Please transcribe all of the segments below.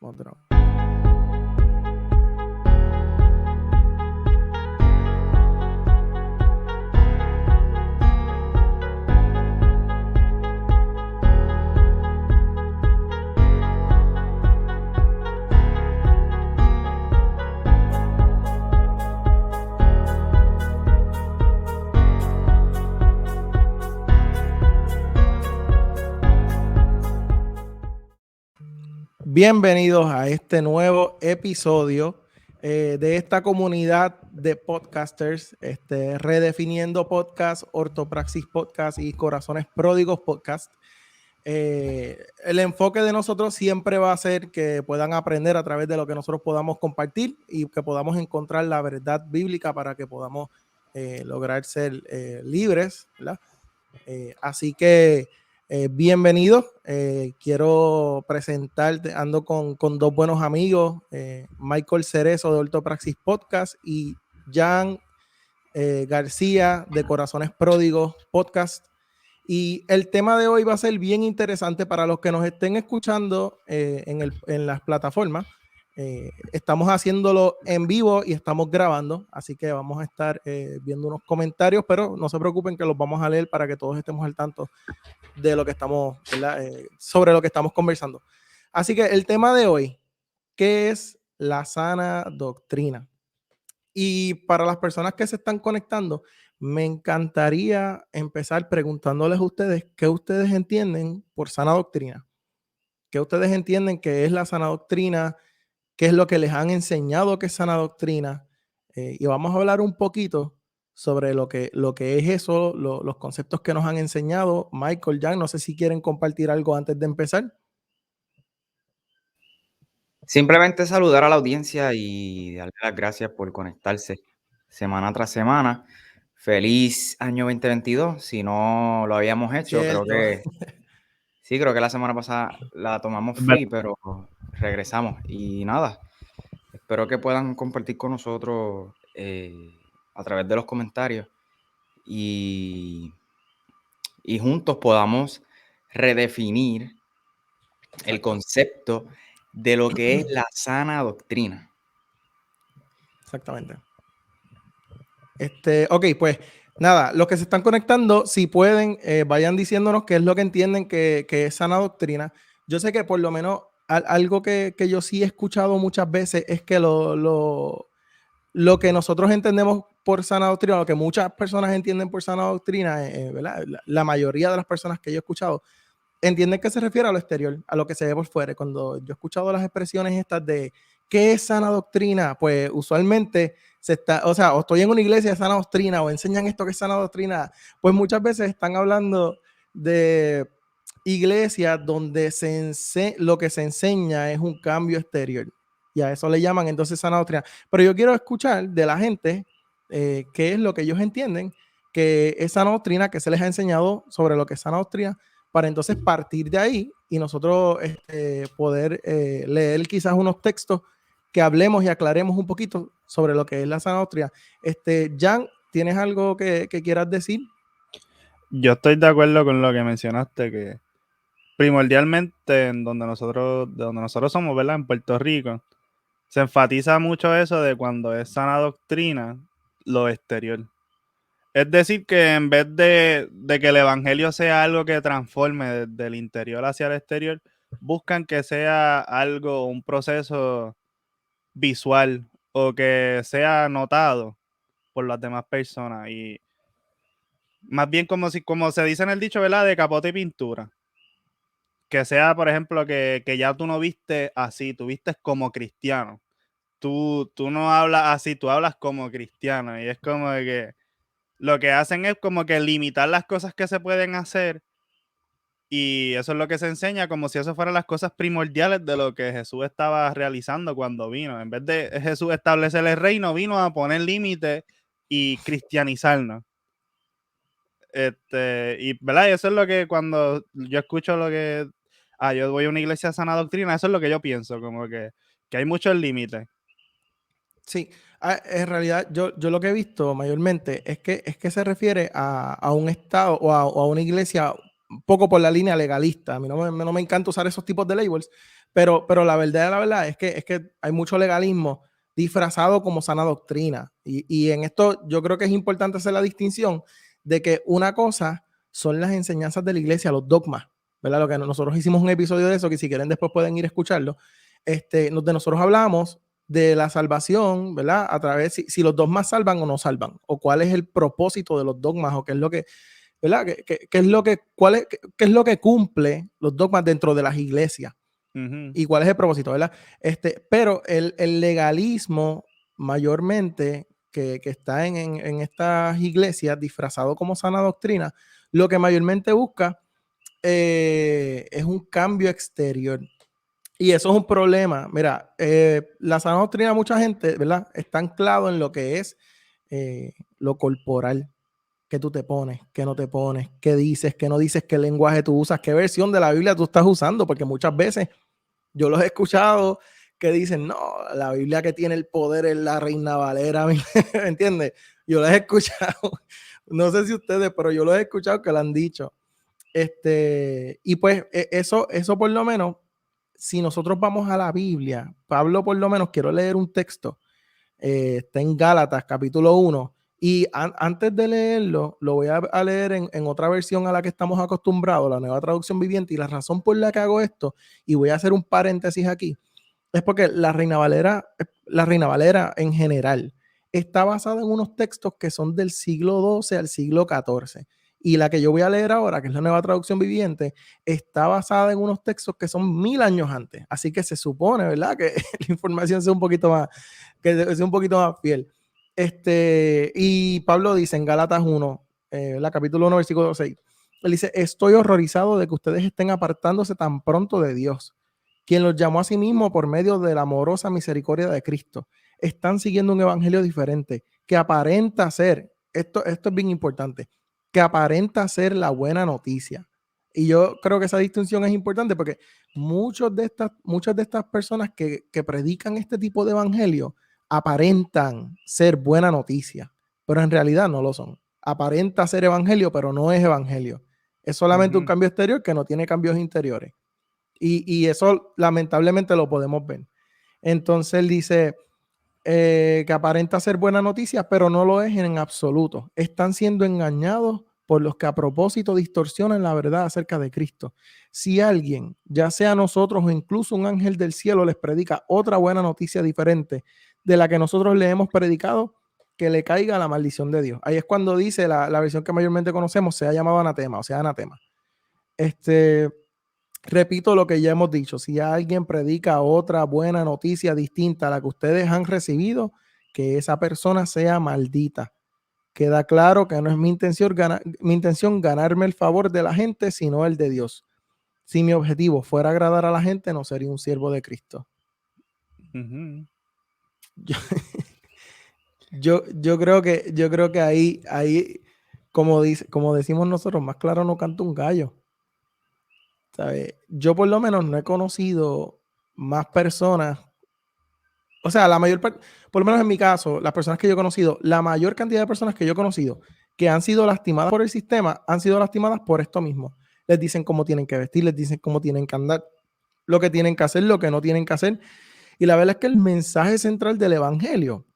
Otro. Bienvenidos a este nuevo episodio de esta comunidad de podcasters, Redefiniendo Podcast, Ortopraxis Podcast y Corazones Pródigos Podcast. El enfoque de nosotros siempre va a ser que puedan aprender a través de lo que nosotros podamos compartir y que podamos encontrar la verdad bíblica para que podamos lograr ser libres, ¿verdad? Así que bienvenidos. Quiero presentarte, ando con dos buenos amigos, Michael Cerezo de Ortopraxis Podcast y Jan García de Corazones Pródigos Podcast. Y el tema de hoy va a ser bien interesante para los que nos estén escuchando en las plataformas. Estamos haciéndolo en vivo y estamos grabando, así que vamos a estar viendo unos comentarios, pero no se preocupen que los vamos a leer para que todos estemos al tanto de lo que estamos, sobre lo que estamos conversando. Así que el tema de hoy, ¿qué es la sana doctrina? Y para las personas que se están conectando, me encantaría empezar preguntándoles a ustedes qué ustedes entienden por sana doctrina. ¿Qué ustedes entienden que es la sana doctrina? ¿Qué es lo que les han enseñado que es sana doctrina? Y vamos a hablar un poquito sobre lo que es eso, los conceptos que nos han enseñado. Michael, Jan, no sé si quieren compartir algo antes de empezar. Simplemente saludar a la audiencia y darle las gracias por conectarse semana tras semana. Feliz año 2022. Si no lo habíamos hecho, Cierto. creo que la semana pasada la tomamos free, pero regresamos. Y nada, espero que puedan compartir con nosotros a través de los comentarios y juntos podamos redefinir el concepto de lo que es la sana doctrina. Exactamente. Ok, pues nada, los que se están conectando, si pueden, vayan diciéndonos qué es lo que entienden que es sana doctrina. Yo sé que por lo menos algo que yo sí he escuchado muchas veces es que lo que nosotros entendemos por sana doctrina, lo que muchas personas entienden por sana doctrina, ¿verdad? La mayoría de las personas que yo he escuchado entienden que se refiere a lo exterior, a lo que se ve por fuera. Cuando yo he escuchado las expresiones estas de ¿qué es sana doctrina? Pues usualmente o estoy en una iglesia de sana doctrina o enseñan esto que es sana doctrina, pues muchas veces están hablando de iglesias donde lo que se enseña es un cambio exterior y a eso le llaman entonces sana doctrina. Pero yo quiero escuchar de la gente qué es lo que ellos entienden que es sana doctrina, que se les ha enseñado sobre lo que es sana doctrina, para entonces partir de ahí y nosotros poder leer quizás unos textos que hablemos y aclaremos un poquito sobre lo que es la sana doctrina. Jan, ¿tienes algo que quieras decir? Yo estoy de acuerdo con lo que mencionaste, que primordialmente de donde nosotros somos, ¿verdad? En Puerto Rico, se enfatiza mucho eso de cuando es sana doctrina, lo exterior. Es decir, que en vez de que el evangelio sea algo que transforme desde el interior hacia el exterior, buscan que sea algo, un proceso visual o que sea notado por las demás personas. Y más bien como se dice en el dicho, ¿verdad? De capote y pintura. Que sea, por ejemplo, que ya tú no vistes así, tú vistes como cristiano. Tú no hablas así, tú hablas como cristiano. Y es como que lo que hacen es como que limitar las cosas que se pueden hacer. Y eso es lo que se enseña como si eso fueran las cosas primordiales de lo que Jesús estaba realizando cuando vino. En vez de Jesús establecer el reino, vino a poner límites y cristianizarnos. Y ¿verdad? Eso es lo que cuando yo escucho lo que yo voy a una iglesia de sana doctrina, eso es lo que yo pienso, como que hay muchos límites. Sí, en realidad yo lo que he visto mayormente es que se refiere a un estado o a una iglesia un poco por la línea legalista. A mí no me encanta usar esos tipos de labels, Pero la verdad es que hay mucho legalismo disfrazado como sana doctrina. Y en esto yo creo que es importante hacer la distinción de que una cosa son las enseñanzas de la iglesia, los dogmas, ¿verdad? Lo que nosotros hicimos un episodio de eso, que si quieren después pueden ir a escucharlo. Donde nosotros hablamos de la salvación, ¿verdad? A través, si los dogmas salvan o no salvan, o cuál es el propósito de los dogmas, o qué es lo que, ¿verdad? ¿Qué es lo que, qué es lo que cumple los dogmas dentro de las iglesias? ¿Y cuál es el propósito, verdad? Pero el legalismo mayormente que está en estas iglesias disfrazado como sana doctrina, lo que mayormente busca es un cambio exterior. Y eso es un problema. Mira, la sana doctrina, mucha gente, ¿verdad? Está anclado en lo que es lo corporal, que tú te pones, que no te pones, qué dices, qué no dices, qué lenguaje tú usas, qué versión de la Biblia tú estás usando, porque muchas veces yo los he escuchado que dicen, no, la Biblia que tiene el poder es la Reina Valera, ¿me entiendes? Yo los he escuchado, no sé si ustedes, pero yo los he escuchado que lo han dicho. Y pues eso por lo menos, si nosotros vamos a la Biblia, Pablo por lo menos, quiero leer un texto, está en Gálatas capítulo 1, y antes de leerlo, lo voy a leer en otra versión a la que estamos acostumbrados, la Nueva Traducción Viviente, y la razón por la que hago esto, y voy a hacer un paréntesis aquí, es porque la Reina Valera en general está basada en unos textos que son del siglo XII al siglo XIV. Y la que yo voy a leer ahora, que es la Nueva Traducción Viviente, está basada en unos textos que son 1000 años antes. Así que se supone, ¿verdad? Que la información sea un poquito más, que sea un poquito más fiel. Y Pablo dice en Gálatas 1, capítulo 1, versículo 6, él dice, estoy horrorizado de que ustedes estén apartándose tan pronto de Dios, quien los llamó a sí mismo por medio de la amorosa misericordia de Cristo. Están siguiendo un evangelio diferente, que aparenta ser, esto es bien importante, que aparenta ser la buena noticia. Y yo creo que esa distinción es importante porque muchas de estas personas que predican este tipo de evangelio aparentan ser buena noticia, pero en realidad no lo son. Aparenta ser evangelio, pero no es evangelio. Es solamente un cambio exterior que no tiene cambios interiores. Y eso lamentablemente lo podemos ver. Entonces él dice que aparenta ser buena noticia, pero no lo es en absoluto. Están siendo engañados por los que a propósito distorsionan la verdad acerca de Cristo. Si alguien, ya sea nosotros o incluso un ángel del cielo, les predica otra buena noticia diferente de la que nosotros le hemos predicado, que le caiga la maldición de Dios. Ahí es cuando dice la versión que mayormente conocemos, se ha llamado anatema, o sea, anatema. Repito lo que ya hemos dicho, si alguien predica otra buena noticia distinta a la que ustedes han recibido, que esa persona sea maldita. Queda claro que no es mi intención ganarme el favor de la gente, sino el de Dios. Si mi objetivo fuera agradar a la gente, no sería un siervo de Cristo. Yo creo que ahí como decimos nosotros, más claro no canta un gallo. ¿Sabe? Yo por lo menos no he conocido más personas, o sea, la mayor parte, por lo menos en mi caso, las personas que yo he conocido, la mayor cantidad de personas que yo he conocido que han sido lastimadas por el sistema, han sido lastimadas por esto mismo. Les dicen cómo tienen que vestir, les dicen cómo tienen que andar, lo que tienen que hacer, lo que no tienen que hacer. Y la verdad es que el mensaje central del evangelio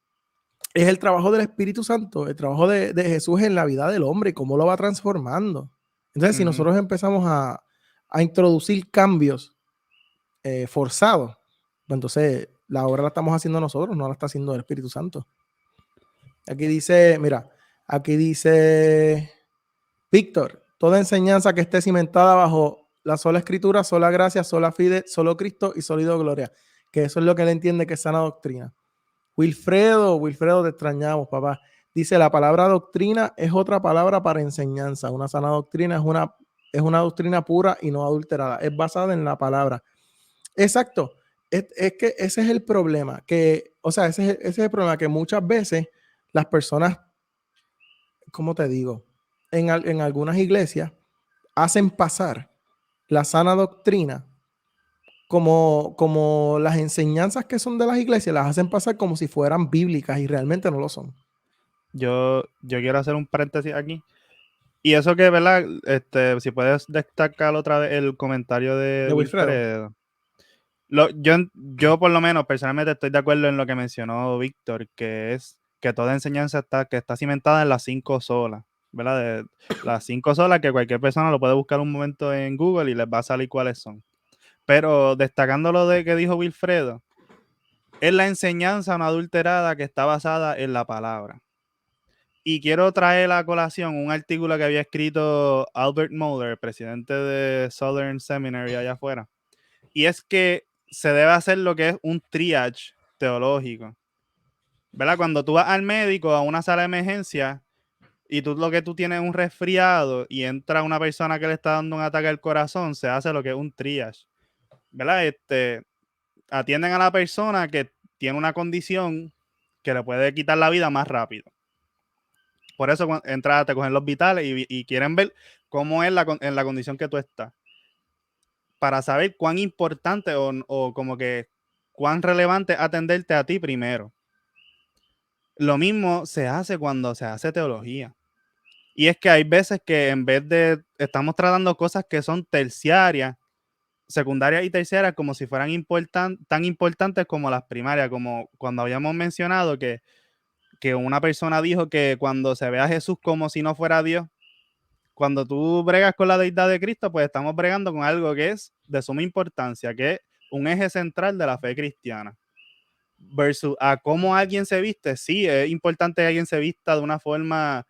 es el trabajo del Espíritu Santo, el trabajo de Jesús en la vida del hombre y cómo lo va transformando. Entonces, si nosotros empezamos a introducir cambios forzados, pues entonces la obra la estamos haciendo nosotros, no la está haciendo el Espíritu Santo. Aquí dice, mira, aquí dice Víctor, toda enseñanza que esté cimentada bajo la sola escritura, sola gracia, sola fide, solo Cristo y sólido gloria, que eso es lo que él entiende que es sana doctrina. Wilfredo, te extrañamos, papá. Dice, la palabra doctrina es otra palabra para enseñanza. Una sana doctrina es una doctrina pura y no adulterada. Es basada en la palabra. Exacto. Es que ese es el problema. Ese es el problema, que muchas veces las personas, ¿cómo te digo? En algunas iglesias hacen pasar la sana doctrina como las enseñanzas que son de las iglesias, las hacen pasar como si fueran bíblicas y realmente no lo son. Yo quiero hacer un paréntesis aquí. Y eso que, ¿verdad? Si puedes destacar otra vez el comentario de Wilfredo. Yo por lo menos personalmente estoy de acuerdo en lo que mencionó Víctor, que es que toda enseñanza está cimentada en las 5 solas, ¿verdad? De las 5 solas que cualquier persona lo puede buscar un momento en Google y les va a salir cuáles son. Pero destacando lo de que dijo Wilfredo, es la enseñanza no adulterada que está basada en la palabra. Y quiero traer a colación un artículo que había escrito Albert Mohler, presidente de Southern Seminary allá afuera. Y es que se debe hacer lo que es un triage teológico, ¿verdad? Cuando tú vas al médico a una sala de emergencia y lo que tú tienes es un resfriado y entra una persona que le está dando un ataque al corazón, se hace lo que es un triage, ¿verdad? Atienden a la persona que tiene una condición que le puede quitar la vida más rápido. Por eso te cogen los vitales y quieren ver cómo es en la condición que tú estás, para saber cuán importante o como que cuán relevante atenderte a ti primero. Lo mismo se hace cuando se hace teología. Y es que hay veces que en vez de estamos tratando cosas que son terciarias, secundarias y terciarias, como si fueran tan importantes como las primarias, como cuando habíamos mencionado que una persona dijo que cuando se ve a Jesús como si no fuera Dios, cuando tú bregas con la deidad de Cristo, pues estamos bregando con algo que es de suma importancia, que es un eje central de la fe cristiana. Versus a cómo alguien se viste, sí, es importante que alguien se vista de una forma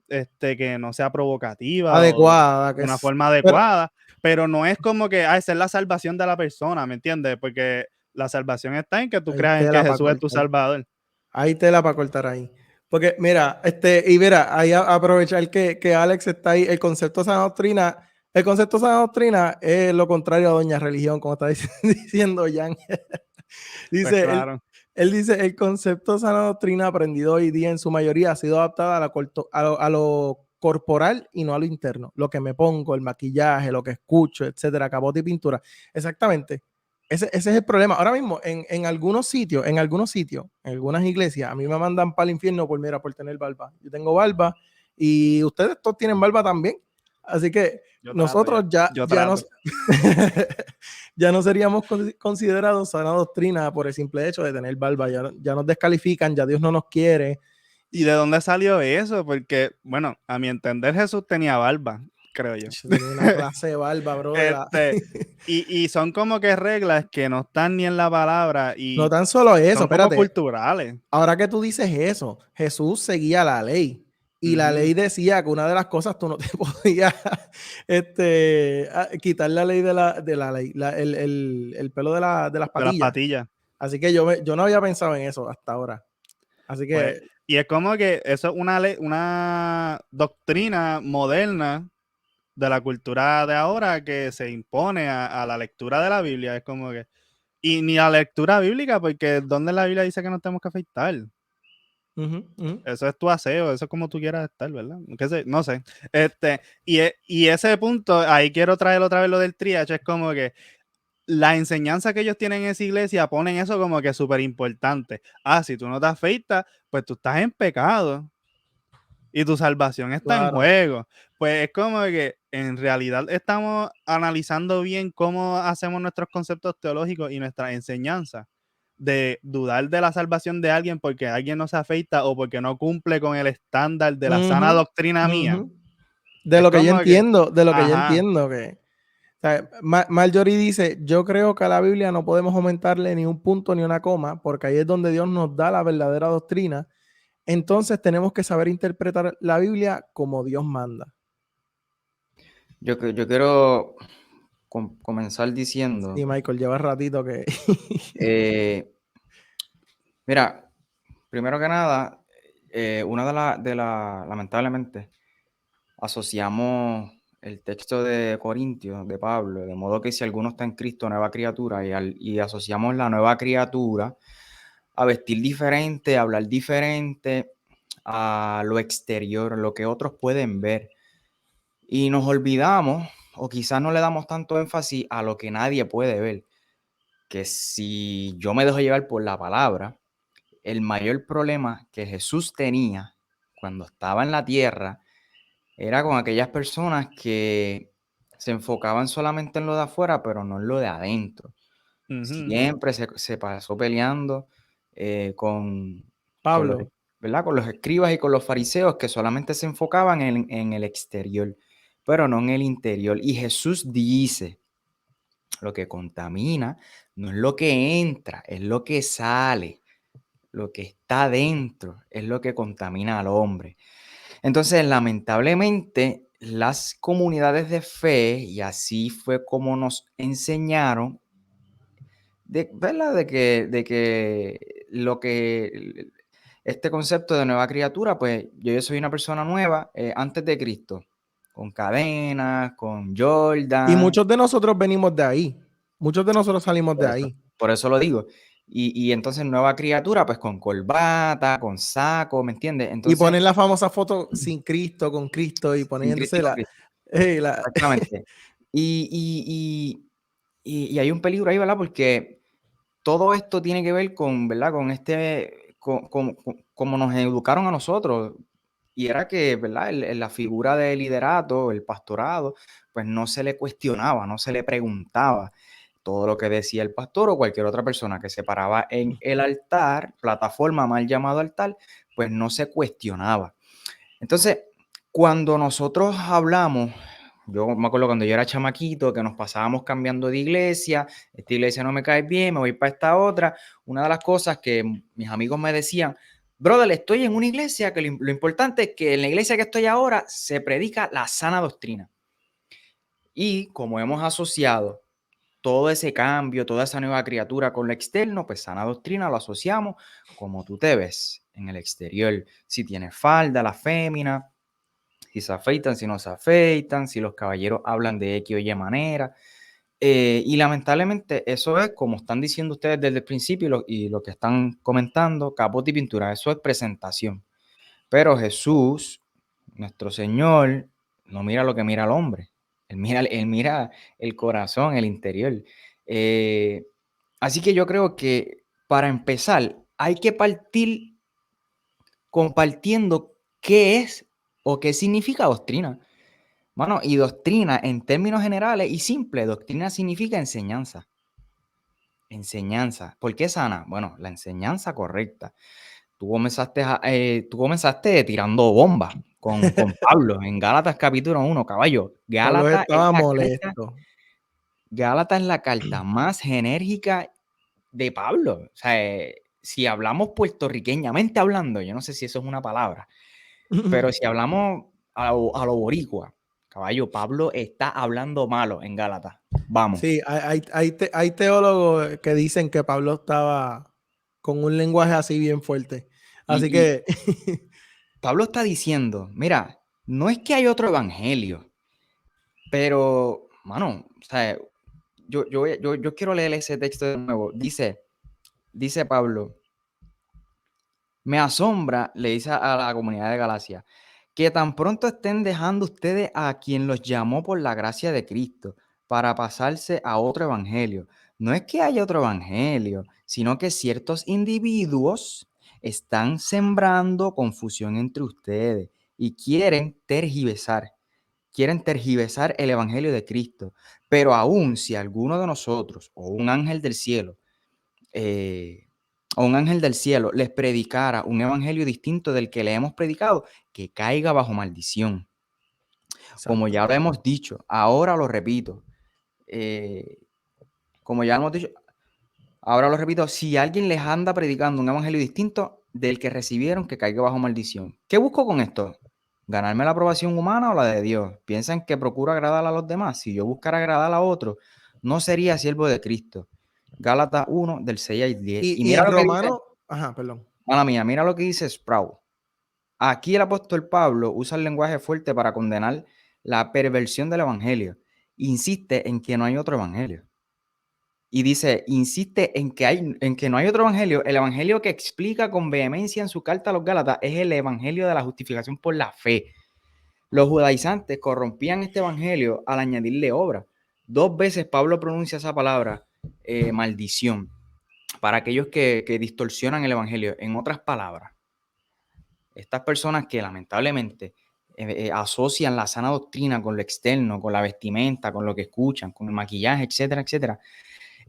que no sea provocativa o Adecuada. de una forma adecuada, pero no es como que esa es la salvación de la persona, ¿me entiendes? Porque la salvación está en que tú creas en que Jesús es tu salvador. Hay tela para cortar ahí. Porque mira, y mira, ahí aprovechar que Alex está ahí, el concepto de sana doctrina es lo contrario a doña religión, como está diciendo Jan. Dice, Pues claro. él dice, el concepto de sana doctrina aprendido hoy día en su mayoría ha sido adaptado a lo corporal y no a lo interno. Lo que me pongo, el maquillaje, lo que escucho, etcétera, capote y pintura. Exactamente. Ese es el problema. Ahora mismo, en algunos sitios, en algunas iglesias, a mí me mandan para el infierno por tener barba. Yo tengo barba y ustedes todos tienen barba también. Así que nosotros ya no seríamos considerados sana doctrina por el simple hecho de tener barba. Ya nos descalifican, ya Dios no nos quiere. ¿Y de dónde salió eso? Porque, bueno, a mi entender Jesús tenía barba, creo yo. Tenía una clase de barba, bro. Y son como que reglas que no están ni en la palabra y no tan solo eso, son como culturales. Ahora que tú dices eso, Jesús seguía la ley. Y la ley decía que una de las cosas tú no te podías quitar la ley de la ley, el pelo de las patillas. De las patillas. Así que yo no había pensado en eso hasta ahora. Así que... Pues, y es como que eso es una doctrina moderna de la cultura de ahora que se impone a la lectura de la Biblia. Es como que... Y ni a la lectura bíblica, porque ¿dónde la Biblia dice que nos tenemos que afeitar? Eso es tu aseo, eso es como tú quieras estar, ¿verdad? No sé. Y ese punto, ahí quiero traer otra vez lo del triage, es como que la enseñanza que ellos tienen en esa iglesia ponen eso como que súper importante. Si tú no te afeitas, pues tú estás en pecado y tu salvación está en juego. Pues es como que en realidad estamos analizando bien cómo hacemos nuestros conceptos teológicos y nuestras enseñanzas, de dudar de la salvación de alguien porque alguien no se afeita o porque no cumple con el estándar de la sana doctrina mía. De lo que yo entiendo, que o sea, Marjorie dice, yo creo que a la Biblia no podemos aumentarle ni un punto ni una coma, porque ahí es donde Dios nos da la verdadera doctrina. Entonces tenemos que saber interpretar la Biblia como Dios manda. Yo quiero comenzar diciendo... Sí, Michael, lleva ratito que... Mira, primero que nada, lamentablemente, asociamos el texto de Corintios, de Pablo, de modo que si alguno está en Cristo, nueva criatura, y asociamos la nueva criatura a vestir diferente, a hablar diferente, a lo exterior, lo que otros pueden ver. Y nos olvidamos, o quizás no le damos tanto énfasis a lo que nadie puede ver, que si yo me dejo llevar por la palabra, el mayor problema que Jesús tenía cuando estaba en la tierra era con aquellas personas que se enfocaban solamente en lo de afuera, pero no en lo de adentro. Siempre se pasó peleando con los, Pablo. ¿verdad? Con los escribas y con los fariseos que solamente se enfocaban en el exterior, pero no en el interior. Y Jesús dice, lo que contamina no es lo que entra, es lo que sale. Lo que está dentro es lo que contamina al hombre. Entonces, lamentablemente, las comunidades de fe, y así fue como nos enseñaron, ¿verdad? De que este concepto de nueva criatura, pues yo soy una persona nueva antes de Cristo, con cadenas, con Y Jordan. muchos de nosotros venimos de ahí. Muchos de nosotros salimos de ahí. Por eso lo digo. Y entonces nueva criatura, pues con corbata, con saco, ¿me entiendes? Y Entonces, ponen la famosa foto sin Cristo, con Cristo, y sin poniéndose Cristo, la... exactamente. Y hay un peligro ahí, ¿verdad? Porque todo esto tiene que ver con, ¿verdad? Como nos educaron a nosotros. Y era que, ¿verdad? La figura de liderato, el pastorado, pues no se le cuestionaba, no se le preguntaba. Todo lo que decía el pastor o cualquier otra persona que se paraba en el altar, plataforma mal llamado altar, pues no se cuestionaba. Entonces, cuando nosotros hablamos, yo me acuerdo cuando yo era chamaquito, que nos pasábamos cambiando de iglesia, esta iglesia no me cae bien, me voy para esta otra. Una de las cosas que mis amigos me decían, brother, estoy en una iglesia que lo importante es que en la iglesia que estoy ahora se predica la sana doctrina. Y como hemos asociado todo ese cambio, toda esa nueva criatura con lo externo, pues sana doctrina lo asociamos como tú te ves en el exterior. Si tienes falda, la fémina, si se afeitan, si no se afeitan, si los caballeros hablan de X o Y manera. Y lamentablemente eso es, como están diciendo ustedes desde el principio y lo que están comentando, capote y pintura, eso es presentación. Pero Jesús, nuestro Señor, no mira lo que mira el hombre. Él mira el corazón, el interior. Así que yo creo que para empezar hay que partir compartiendo qué es o qué significa doctrina. Bueno, y doctrina en términos generales y simple, doctrina significa enseñanza. Enseñanza. ¿Por qué sana? Bueno, la enseñanza correcta. Tú comenzaste tirando bombas con Pablo en Gálatas capítulo 1, caballo. Pablo estaba molesto. Gálatas es la carta más enérgica de Pablo. O sea, si hablamos puertorriqueñamente hablando, yo no sé si eso es una palabra, pero si hablamos a lo boricua, caballo, Pablo está hablando malo en Gálatas. Vamos. Sí, hay teólogos que dicen que Pablo estaba con un lenguaje así bien fuerte. Así que... Pablo está diciendo, mira, no es que hay otro evangelio, pero, mano, o sea, yo quiero leer ese texto de nuevo. Dice Pablo, me asombra, le dice a la comunidad de Galacia, que tan pronto estén dejando ustedes a quien los llamó por la gracia de Cristo para pasarse a otro evangelio. No es que haya otro evangelio, sino que ciertos individuos están sembrando confusión entre ustedes y quieren tergiversar el evangelio de Cristo. Pero aún si alguno de nosotros o un ángel del cielo les predicara un evangelio distinto del que le hemos predicado, que caiga bajo maldición. Exacto. Como ya lo hemos dicho, ahora lo repito. Si alguien les anda predicando un evangelio distinto del que recibieron, que caiga bajo maldición. ¿Qué busco con esto? ¿Ganarme la aprobación humana o la de Dios? ¿Piensan que procuro agradar a los demás? Si yo buscara agradar a otros, no sería siervo de Cristo. Gálatas 1, del 6 al 10. Y Y mira en lo que dice, Romano... Ajá, perdón. mira lo que dice Sproul. Aquí el apóstol Pablo usa el lenguaje fuerte para condenar la perversión del evangelio. Insiste en que no hay otro evangelio. Y dice, insiste en que no hay otro evangelio. El evangelio que explica con vehemencia en su carta a los Gálatas es el evangelio de la justificación por la fe. Los judaizantes corrompían este evangelio al añadirle obra. 2 veces Pablo pronuncia esa palabra, maldición, para aquellos que distorsionan el evangelio. En otras palabras, estas personas que lamentablemente asocian la sana doctrina con lo externo, con la vestimenta, con lo que escuchan, con el maquillaje, etcétera, etcétera.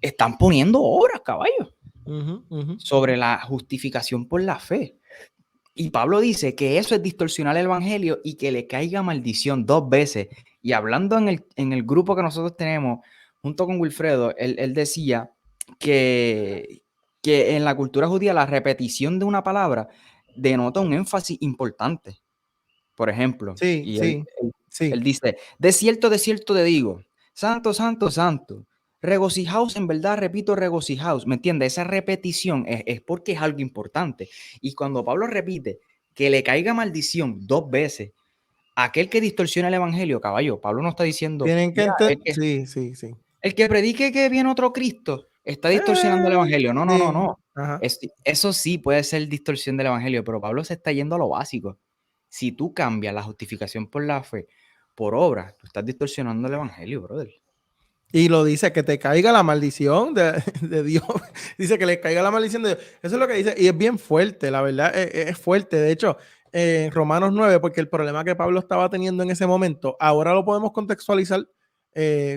están poniendo obras, caballo, Ujú. sobre la justificación por la fe. Y Pablo dice que eso es distorsionar el evangelio y que le caiga maldición 2 veces. Y hablando en el grupo que nosotros tenemos, junto con Wilfredo, él decía que en la cultura judía la repetición de una palabra denota un énfasis importante. Por ejemplo, Sí, y sí, sí. él dice, de cierto te digo, santo, santo, santo, regocijaos, en verdad, repito, regocijaos, ¿me entiendes? Esa repetición es porque es algo importante. Y cuando Pablo repite que le caiga maldición 2 veces, aquel que distorsiona el evangelio, caballo, Pablo no está diciendo, Tienen que mira, entender. Sí, sí, sí. el que predique que viene otro Cristo está distorsionando el evangelio. No, no, no, Sí. no. Ajá. Eso sí puede ser distorsión del evangelio, pero Pablo se está yendo a lo básico. Si tú cambias la justificación por la fe por obra, tú estás distorsionando el evangelio, brother. Y lo dice, que te caiga la maldición de Dios. Dice que le caiga la maldición de Dios. Eso es lo que dice. Y es bien fuerte, la verdad, es fuerte. De hecho, en Romanos 9, porque el problema que Pablo estaba teniendo en ese momento, ahora lo podemos contextualizar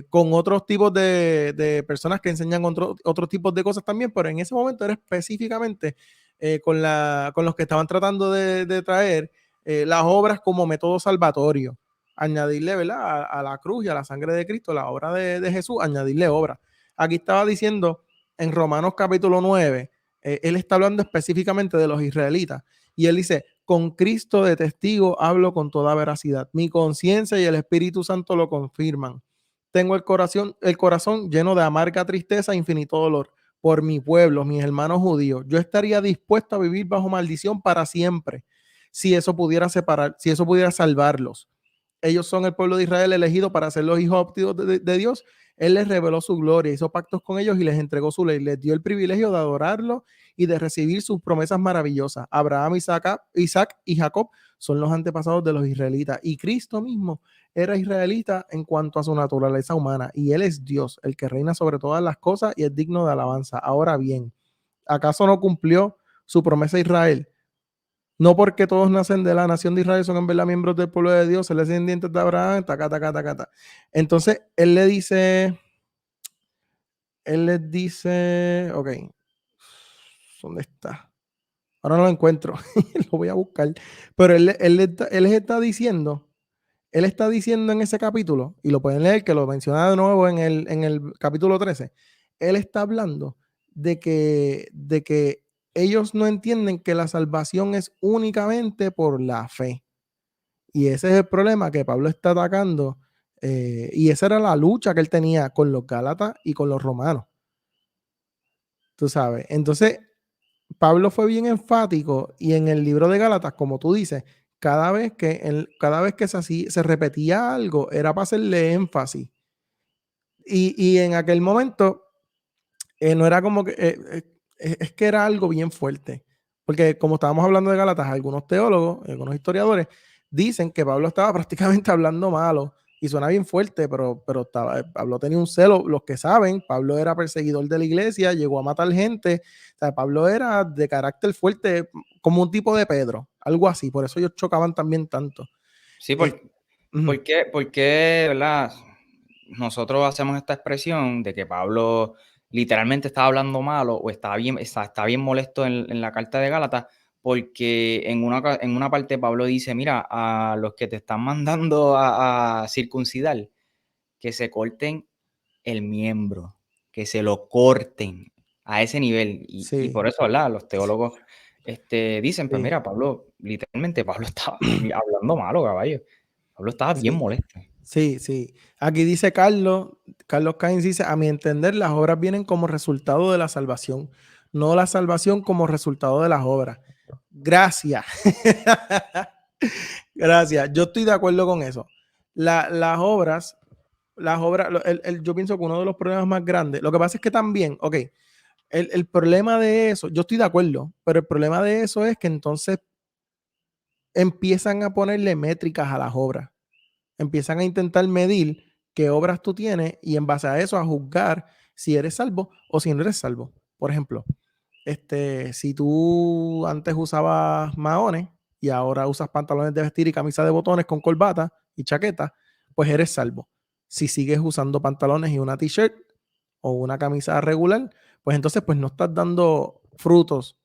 con otros tipos de personas que enseñan otros tipos de cosas también, pero en ese momento era específicamente con los que estaban tratando de traer las obras como método salvatorio. Añadirle, ¿verdad? A la cruz y a la sangre de Cristo, la obra de Jesús, añadirle obra. Aquí estaba diciendo en Romanos capítulo 9, él está hablando específicamente de los israelitas, y él dice, con Cristo de testigo hablo con toda veracidad, mi conciencia y el Espíritu Santo lo confirman. Tengo el corazón lleno de amarga tristeza e infinito dolor por mi pueblo, mis hermanos judíos. Yo estaría dispuesto a vivir bajo maldición para siempre si eso pudiera si eso pudiera salvarlos. Ellos son el pueblo de Israel elegido para ser los hijos adoptivos de Dios. Él les reveló su gloria, hizo pactos con ellos y les entregó su ley. Les dio el privilegio de adorarlo y de recibir sus promesas maravillosas. Abraham, Isaac y Jacob son los antepasados de los israelitas. Y Cristo mismo era israelita en cuanto a su naturaleza humana. Y Él es Dios, el que reina sobre todas las cosas y es digno de alabanza. Ahora bien, ¿acaso no cumplió su promesa a Israel? No porque todos nacen de la nación de Israel son en verdad miembros del pueblo de Dios, se les descendientes de Abraham, taca, taca, taca, taca. Entonces, él les dice, ok, ¿dónde está? Ahora no lo encuentro, lo voy a buscar. Pero él está diciendo en ese capítulo, y lo pueden leer, que lo menciona de nuevo en el capítulo 13, él está hablando de que ellos no entienden que la salvación es únicamente por la fe. Y ese es el problema que Pablo está atacando. Y esa era la lucha que él tenía con los Gálatas y con los romanos. Tú sabes. Entonces, Pablo fue bien enfático y en el libro de Gálatas, como tú dices, cada vez que se repetía algo, era para hacerle énfasis. Y en aquel momento, no era como que, es que era algo bien fuerte. Porque como estábamos hablando de Gálatas, algunos teólogos, algunos historiadores, dicen que Pablo estaba prácticamente hablando malo. Y suena bien fuerte, pero Pablo tenía un celo. Los que saben, Pablo era perseguidor de la iglesia, llegó a matar gente. O sea, Pablo era de carácter fuerte, como un tipo de Pedro, algo así. Por eso ellos chocaban también tanto. Sí, ¿por qué, verdad? Nosotros hacemos esta expresión de que Pablo literalmente estaba hablando malo o está bien molesto en la carta de Gálatas, porque en una parte Pablo dice, mira, a los que te están mandando a circuncidar, que se corten el miembro, que se lo corten a ese nivel. Y Sí, por eso, ¿verdad? Los teólogos dicen, pues sí. mira, Pablo estaba hablando malo, caballo. Pablo estaba bien Sí. molesto. Sí, sí. Aquí dice Carlos Caín dice, a mi entender, las obras vienen como resultado de la salvación, no la salvación como resultado de las obras. Gracias. Gracias. Yo estoy de acuerdo con eso. Las obras, yo pienso que uno de los problemas más grandes, lo que pasa es que también, ok, el problema de eso, yo estoy de acuerdo, pero el problema de eso es que entonces empiezan a ponerle métricas a las obras. Empiezan a intentar medir qué obras tú tienes y en base a eso a juzgar si eres salvo o si no eres salvo. Por ejemplo, si tú antes usabas maones y ahora usas pantalones de vestir y camisa de botones con corbata y chaqueta, pues eres salvo. Si sigues usando pantalones y una t-shirt, o una camisa regular, pues entonces pues no estás dando frutos,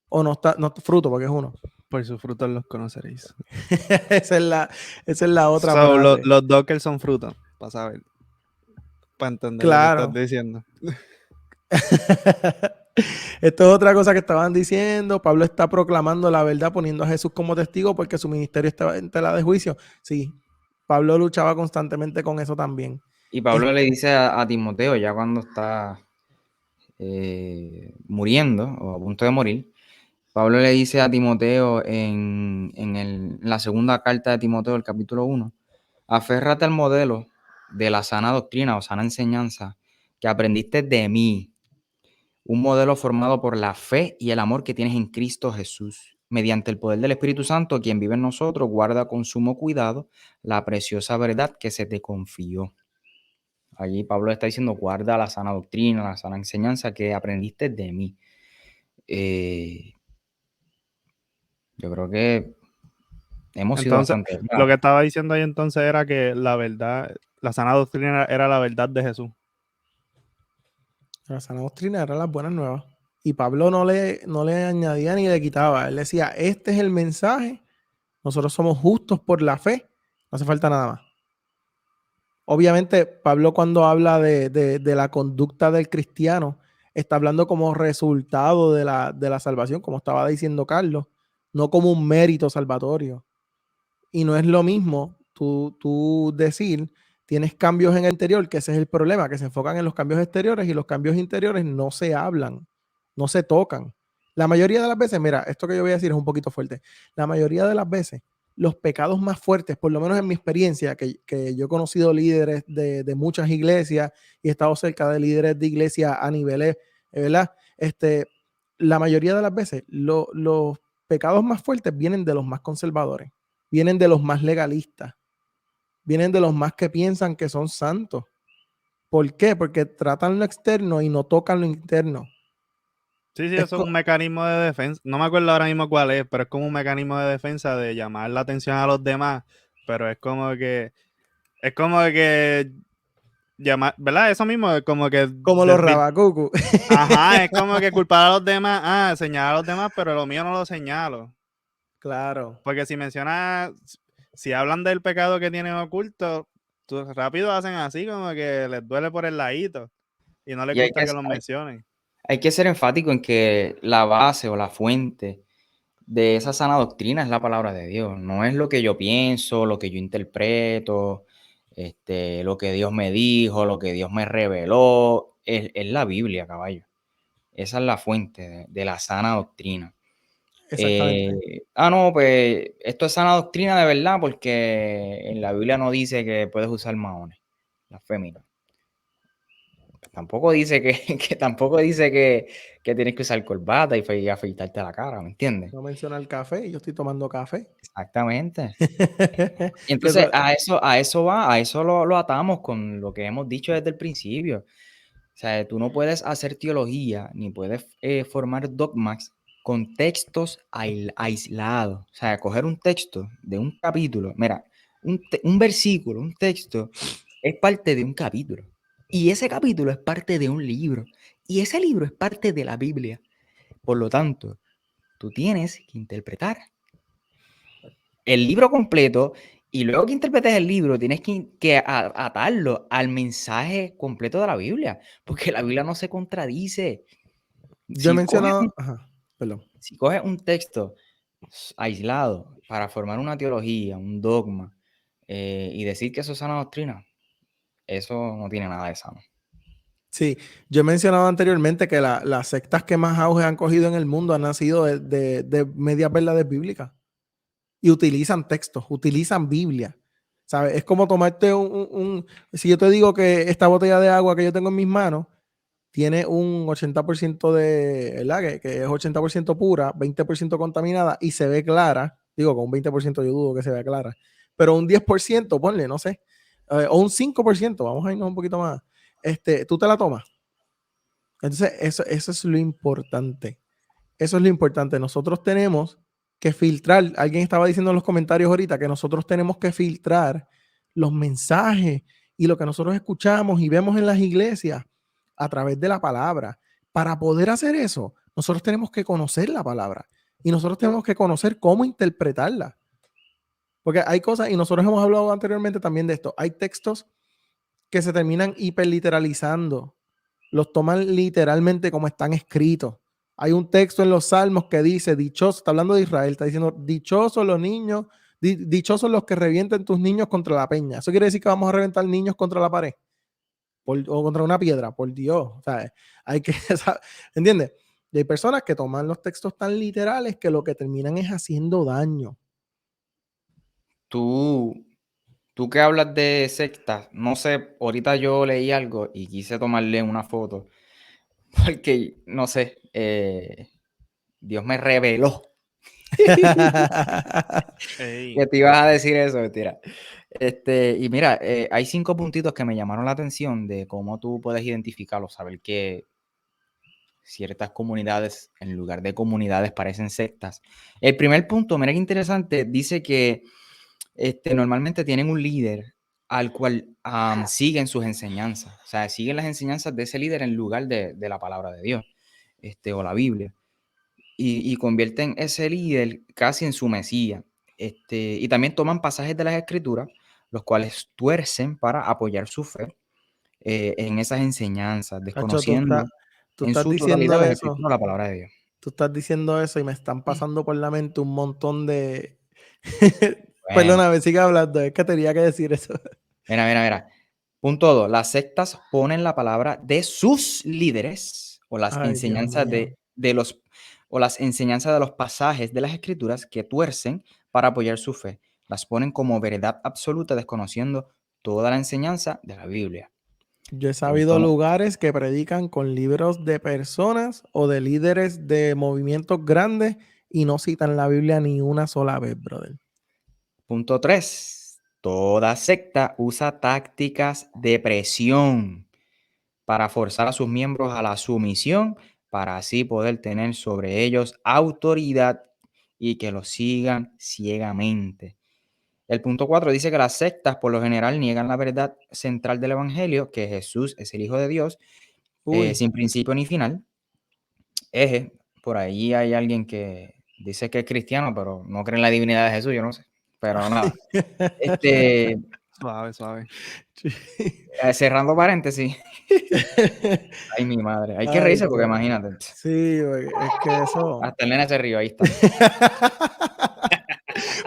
o no fruto porque es uno. Por sus frutos los conoceréis. esa es la otra So, frase. los dockers son frutos, para saber, para entender lo que Claro. estás diciendo. Esto es otra cosa que estaban diciendo. Pablo está proclamando la verdad, poniendo a Jesús como testigo porque su ministerio estaba en tela de juicio. Sí, Pablo luchaba constantemente con eso también. Y Pablo le dice a Timoteo, ya cuando está muriendo o a punto de morir, Pablo le dice a Timoteo en la segunda carta de Timoteo, el capítulo 1, aférrate al modelo de la sana doctrina o sana enseñanza que aprendiste de mí, un modelo formado por la fe y el amor que tienes en Cristo Jesús. Mediante el poder del Espíritu Santo, quien vive en nosotros, guarda con sumo cuidado la preciosa verdad que se te confió. Allí Pablo está diciendo, guarda la sana doctrina, la sana enseñanza que aprendiste de mí. Yo creo que hemos sido Entonces, bastante lo que estaba diciendo ahí entonces era que la verdad, la sana doctrina era la verdad de Jesús. La sana doctrina eran las buenas nuevas. Y Pablo no le añadía ni le quitaba. Él decía, este es el mensaje. Nosotros somos justos por la fe. No hace falta nada más. Obviamente, Pablo cuando habla de la conducta del cristiano, está hablando como resultado de la salvación, como estaba diciendo Carlos, no como un mérito salvatorio. Y no es lo mismo tú decir, tienes cambios en el interior, que ese es el problema, que se enfocan en los cambios exteriores y los cambios interiores no se hablan, no se tocan. La mayoría de las veces, mira, esto que yo voy a decir es un poquito fuerte, la mayoría de las veces los pecados más fuertes, por lo menos en mi experiencia, que yo he conocido líderes de muchas iglesias y he estado cerca de líderes de iglesias a niveles, ¿verdad? La mayoría de las veces los pecados más fuertes vienen de los más conservadores, vienen de los más legalistas, vienen de los más que piensan que son santos. ¿Por qué? Porque tratan lo externo y no tocan lo interno. Sí, eso es un mecanismo de defensa. No me acuerdo ahora mismo cuál es, pero es como un mecanismo de defensa de llamar la atención a los demás. Pero es como que llamar, ¿verdad? Eso mismo, es como que como los rabacucu. Ajá, es como que culpar a los demás, señalar a los demás, pero lo mío no lo señalo. Claro. Porque si hablan del pecado que tienen oculto, rápido hacen así, como que les duele por el ladito y no les gusta que los mencionen. Hay que ser enfático en que la base o la fuente de esa sana doctrina es la palabra de Dios. No es lo que yo pienso, lo que yo interpreto, lo que Dios me dijo, lo que Dios me reveló. Es la Biblia, caballo. Esa es la fuente de la sana doctrina. Exactamente. No, pues esto es sana doctrina de verdad porque en la Biblia no dice que puedes usar maones, las féminas. Tampoco dice que tienes que usar corbata y afeitarte la cara, ¿me entiendes? No menciona el café y yo estoy tomando café. Exactamente. Entonces, a eso lo atamos con lo que hemos dicho desde el principio. O sea, tú no puedes hacer teología ni puedes formar dogmas con textos aislados. O sea, coger un texto de un capítulo, mira, un versículo, un texto, es parte de un capítulo. Y ese capítulo es parte de un libro. Y ese libro es parte de la Biblia. Por lo tanto, tú tienes que interpretar el libro completo y luego que interpretes el libro tienes que atarlo al mensaje completo de la Biblia, porque la Biblia no se contradice. Yo he mencionado... Perdón. Si coges un texto aislado para formar una teología, un dogma, y decir que eso es sana doctrina, eso no tiene nada de sano. Sí, yo he mencionado anteriormente que las sectas que más auge han cogido en el mundo han nacido de medias verdades bíblicas y utilizan textos, utilizan Biblia. ¿Sabes? Es como tomarte si yo te digo que esta botella de agua que yo tengo en mis manos tiene un 80% ¿verdad? Que es 80% pura, 20% contaminada y se ve clara. Digo, con un 20% yo dudo que se vea clara, pero un 10%, ponle, no sé, o un 5%, vamos a irnos un poquito más. Tú te la tomas. Entonces, eso es lo importante. Eso es lo importante. Nosotros tenemos que filtrar. Alguien estaba diciendo en los comentarios ahorita que nosotros tenemos que filtrar los mensajes y lo que nosotros escuchamos y vemos en las iglesias a través de la palabra. Para poder hacer eso, nosotros tenemos que conocer la palabra y nosotros tenemos que conocer cómo interpretarla. Porque hay cosas, y nosotros hemos hablado anteriormente también de esto, hay textos que se terminan hiperliteralizando, los toman literalmente como están escritos. Hay un texto en los Salmos que dice, dichoso, está hablando de Israel, está diciendo, dichosos los niños, dichosos los que revienten tus niños contra la peña. Eso quiere decir que vamos a reventar niños contra la pared o contra una piedra, por Dios. O sea, hay que, ¿entiendes? Y hay personas que toman los textos tan literales que lo que terminan es haciendo daño. Tú que hablas de sectas, no sé, ahorita yo leí algo y quise tomarle una foto, porque, no sé, Dios me reveló que te ibas a decir eso, mentira. Y mira, hay 5 puntitos que me llamaron la atención de cómo tú puedes identificarlo, saber que ciertas comunidades, en lugar de comunidades, parecen sectas. El primer punto, mira qué interesante, dice que normalmente tienen un líder al cual siguen sus enseñanzas, o sea, siguen las enseñanzas de ese líder en lugar de la palabra de Dios, o la Biblia, y convierten ese líder casi en su mesía, y también toman pasajes de las Escrituras, los cuales tuercen para apoyar su fe en esas enseñanzas, Cacho, desconociendo tú en estás su totalidad diciendo las eso. Escrituras, la palabra de Dios. Tú estás diciendo eso y me están pasando por la mente un montón de... Bueno, Perdóname, sigue hablando, es que tenía que decir eso. mira. Punto 2. Las sectas ponen la palabra de sus líderes o las Ay, Dios enseñanzas mío. las enseñanzas de los pasajes de las Escrituras que tuercen para apoyar su fe. Las ponen como verdad absoluta, desconociendo toda la enseñanza de la Biblia. Yo he sabido Punto, lugares que predican con libros de personas o de líderes de movimientos grandes y no citan la Biblia ni una sola vez, brother. punto 3. Toda secta usa tácticas de presión para forzar a sus miembros a la sumisión, para así poder tener sobre ellos autoridad y que los sigan ciegamente. El punto 4 dice que las sectas por lo general niegan la verdad central del Evangelio, que Jesús es el Hijo de Dios, Uy, sin principio ni final. Por ahí hay alguien que dice que es cristiano, pero no cree en la divinidad de Jesús, yo no sé. Pero nada. Suave. Cerrando paréntesis. Ay, mi madre. Hay que Ay, reírse porque Dios. imagínate. Sí, güey, es que eso... Hasta el nene se rió, ahí está.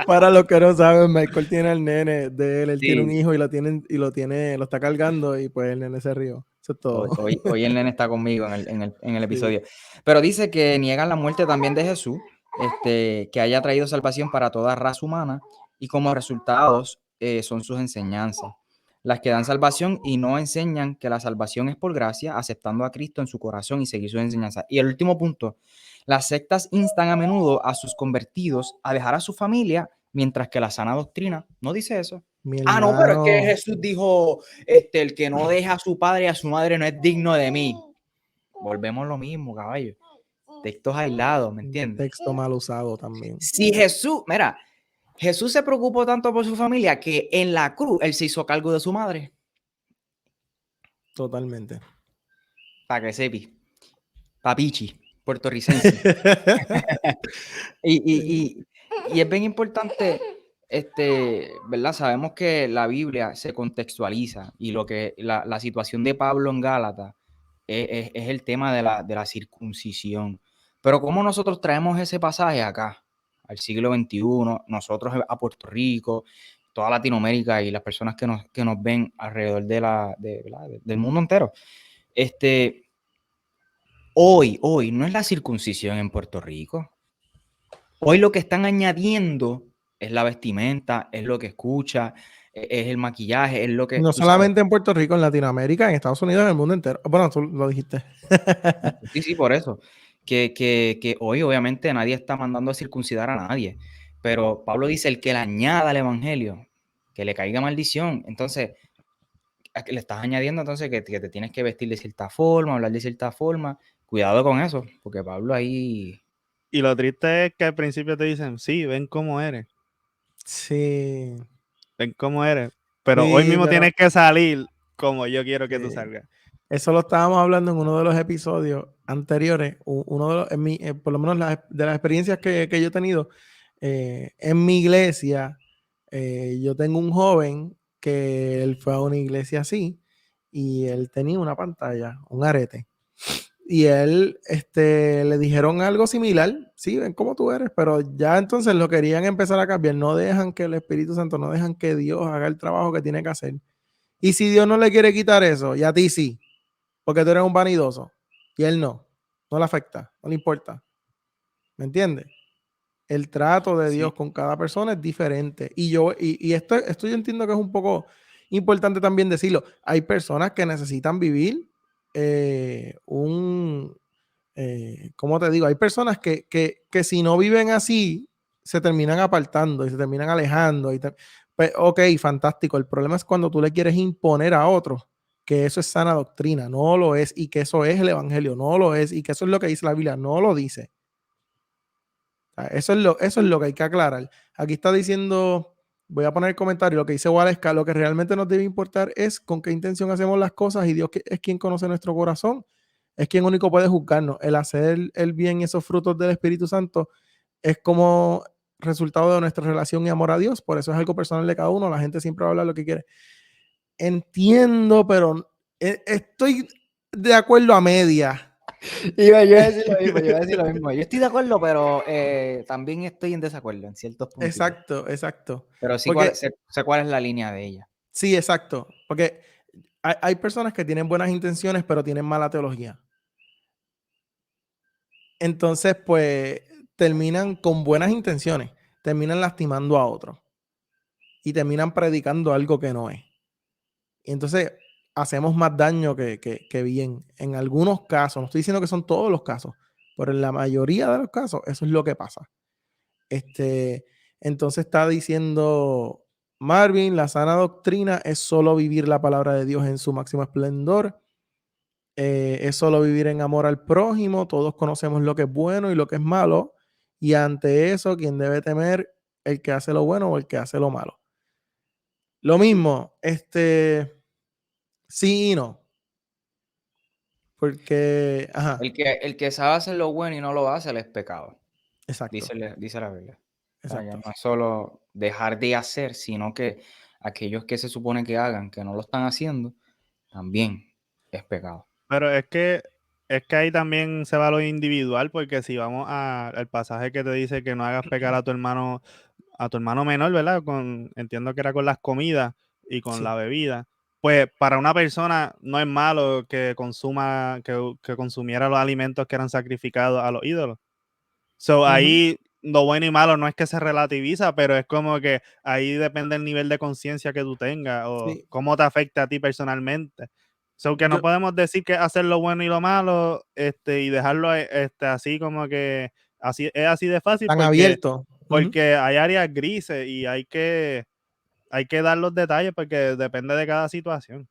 Para los que no saben, Michael tiene al nene de él, él tiene un Sí, hijo y lo está cargando y pues el nene se rió. Eso es todo. hoy el nene está conmigo en el Sí. episodio. Pero dice que niegan la muerte también de Jesús, que haya traído salvación para toda raza humana y como resultados son sus enseñanzas. Las que dan salvación y no enseñan que la salvación es por gracia, aceptando a Cristo en su corazón y seguir sus enseñanzas. Y el último punto, las sectas instan a menudo a sus convertidos a dejar a su familia, mientras que la sana doctrina no dice eso. Mi No, pero es que hermano, Jesús dijo, el que no deja a su padre y a su madre no es digno de mí. Volvemos lo mismo, caballo. Textos aislados, ¿me un entiendes? texto mal usado también. Si Jesús se preocupó tanto por su familia que en la cruz él se hizo cargo de su madre. Totalmente. Para que sepi. Papichi, puertorricense. Y es bien importante, ¿verdad? Sabemos que la Biblia se contextualiza y lo que la situación de Pablo en Gálatas es el tema de la circuncisión. Pero ¿cómo nosotros traemos ese pasaje acá, al siglo XXI, nosotros a Puerto Rico, toda Latinoamérica y las personas que nos ven alrededor ¿verdad? Del mundo entero? Hoy no es la circuncisión en Puerto Rico. Hoy lo que están añadiendo es la vestimenta, es lo que escucha, es el maquillaje, es lo que, No tú sabes. solamente en Puerto Rico, en Latinoamérica, en Estados Unidos, en el mundo entero. Bueno, tú lo dijiste. Sí, por eso. Que hoy obviamente nadie está mandando a circuncidar a nadie. Pero Pablo dice, el que le añada al evangelio, que le caiga maldición. Entonces, ¿a qué le estás añadiendo entonces que te tienes que vestir de cierta forma, hablar de cierta forma? Cuidado con eso, porque Pablo ahí... Y lo triste es que al principio te dicen, sí, ven cómo eres, Sí, ven cómo eres. Pero hoy sí, mismo pero tienes que salir como yo quiero que tú sí. salgas. Eso lo estábamos hablando en uno de los episodios anteriores. Uno de los, por lo menos de las experiencias que yo he tenido en mi iglesia. Yo tengo un joven que él fue a una iglesia así y él tenía una pantalla, un arete. Y él le dijeron algo similar, sí, ven cómo tú eres, pero ya entonces lo querían empezar a cambiar. No dejan que el Espíritu Santo, no dejan que Dios haga el trabajo que tiene que hacer. Y si Dios no le quiere quitar eso, y a ti sí, porque tú eres un vanidoso, y él no le afecta, no le importa. ¿Me entiendes? El trato de Dios con cada persona es diferente. Y esto yo entiendo que es un poco importante también decirlo. Hay personas que necesitan vivir ¿cómo te digo? Hay personas que si no viven así, se terminan apartando y se terminan alejando. Pues, ok, fantástico. El problema es cuando tú le quieres imponer a otros que eso es sana doctrina. No lo es. Y que eso es el evangelio. No lo es. Y que eso es lo que dice la Biblia. No lo dice. Eso es lo que hay que aclarar. Aquí está diciendo, voy a poner el comentario, lo que dice Waleska, lo que realmente nos debe importar es con qué intención hacemos las cosas y Dios es quien conoce nuestro corazón, es quien único puede juzgarnos. El hacer el bien y esos frutos del Espíritu Santo es como resultado de nuestra relación y amor a Dios, por eso es algo personal de cada uno, la gente siempre va a hablar lo que quiere. Entiendo, pero estoy de acuerdo a media. Iba yo a decir lo mismo, Yo estoy de acuerdo, pero también estoy en desacuerdo en ciertos puntos. Exacto. Pero sí sé cuál es la línea de ella. Sí, exacto. Porque hay personas que tienen buenas intenciones, pero tienen mala teología. Entonces, pues, terminan con buenas intenciones, terminan lastimando a otros y terminan predicando algo que no es. Y entonces hacemos más daño que bien. En algunos casos, no estoy diciendo que son todos los casos, pero en la mayoría de los casos eso es lo que pasa. Entonces está diciendo Marvin, la sana doctrina es solo vivir la palabra de Dios en su máximo esplendor. Es solo vivir en amor al prójimo. Todos conocemos lo que es bueno y lo que es malo. Y ante eso, quien debe temer, el que hace lo bueno o el que hace lo malo. Lo mismo, sí y no. Porque, ajá. El que sabe hacer lo bueno y no lo hace, le es pecado. Exacto. Dice la Biblia. Exacto. O sea, no es solo dejar de hacer, sino que aquellos que se supone que hagan, que no lo están haciendo, también es pecado. Pero es que ahí también se va lo individual, porque si vamos al pasaje que te dice que no hagas pecar a tu hermano menor, ¿verdad? Entiendo que era con las comidas y con la bebida. Pues para una persona no es malo que consumiera los alimentos que eran sacrificados a los ídolos. So, ahí lo bueno y malo no es que se relativiza, pero es como que ahí depende el nivel de conciencia que tú tengas o cómo te afecta a ti personalmente. So, que no podemos decir que hacer lo bueno y lo malo y dejarlo así como que así es así de fácil tan abierto. Porque hay áreas grises y hay que dar los detalles porque depende de cada situación.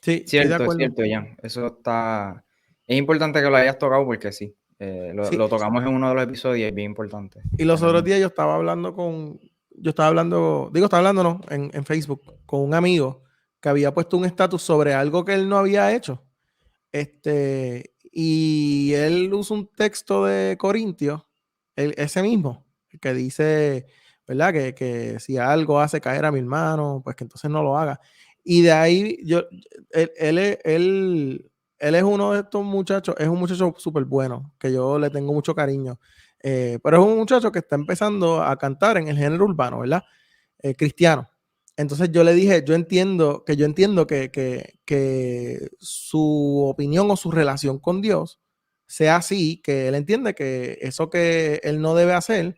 Sí, cierto, Jan. Eso está... Es importante que lo hayas tocado porque sí. Lo tocamos en uno de los episodios y es bien importante. Y los otros días estaba hablando en Facebook con un amigo que había puesto un estatus sobre algo que él no había hecho. Y él usa un texto de Corintios, ese mismo, que dice, ¿verdad? Que si algo hace caer a mi hermano, pues que entonces no lo haga. Y de ahí, él es uno de estos muchachos, es un muchacho súper bueno, que yo le tengo mucho cariño. Pero es un muchacho que está empezando a cantar en el género urbano, ¿verdad? Cristiano. Entonces yo le dije, yo entiendo que su opinión o su relación con Dios sea así, que él entiende que eso que él no debe hacer,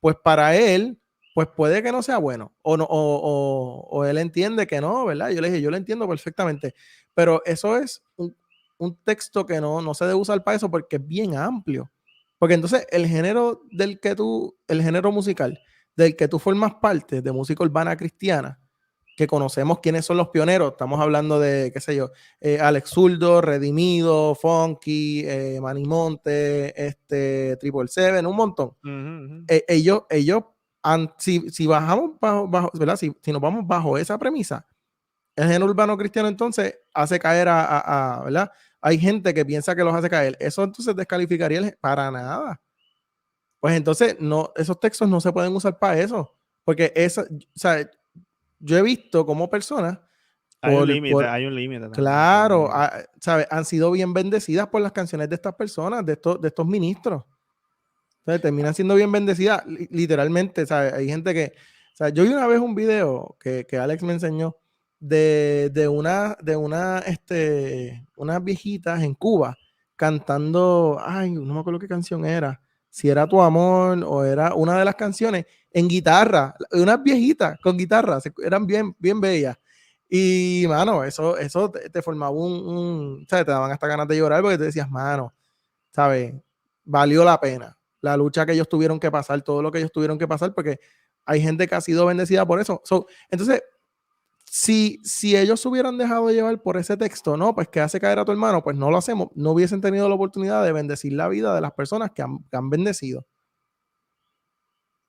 pues para él, pues puede que no sea bueno, o él entiende que no, ¿verdad? Yo le dije, yo lo entiendo perfectamente, pero eso es un texto que no se debe usar para eso porque es bien amplio. Porque entonces el género musical del que tú formas parte, de música urbana cristiana, que conocemos quiénes son los pioneros, estamos hablando de, qué sé yo, Alex Zurdo, Redimido, Funky, Manny Monte, Triple Seven, un montón. Ellos si bajamos bajo, ¿verdad? Si nos vamos bajo esa premisa, El género urbano cristiano entonces hace caer ¿verdad? Hay gente que piensa que los hace caer. Eso entonces descalificaría para nada. Pues entonces no, esos textos no se pueden usar para eso. Porque o sea, yo he visto como personas hay un límite. Claro, ¿sabes? Han sido bien bendecidas por las canciones de estas personas, de estos ministros. Entonces terminan siendo bien bendecidas, literalmente, ¿sabes? Hay gente que, o sea, yo vi una vez un video que Alex me enseñó de unas viejitas en Cuba cantando, ay, no me acuerdo qué canción era, si era Tu Amor o era una de las canciones en guitarra, unas viejitas con guitarra, eran bien, bien bellas. Y, mano, eso te formaba ¿sabes? Te daban hasta ganas de llorar porque te decías, mano, ¿sabes? Valió la pena la lucha que ellos tuvieron que pasar, todo lo que ellos tuvieron que pasar, porque hay gente que ha sido bendecida por eso. Entonces, si ellos se hubieran dejado llevar por ese texto, no, pues que hace caer a tu hermano, pues no lo hacemos, no hubiesen tenido la oportunidad de bendecir la vida de las personas que han bendecido.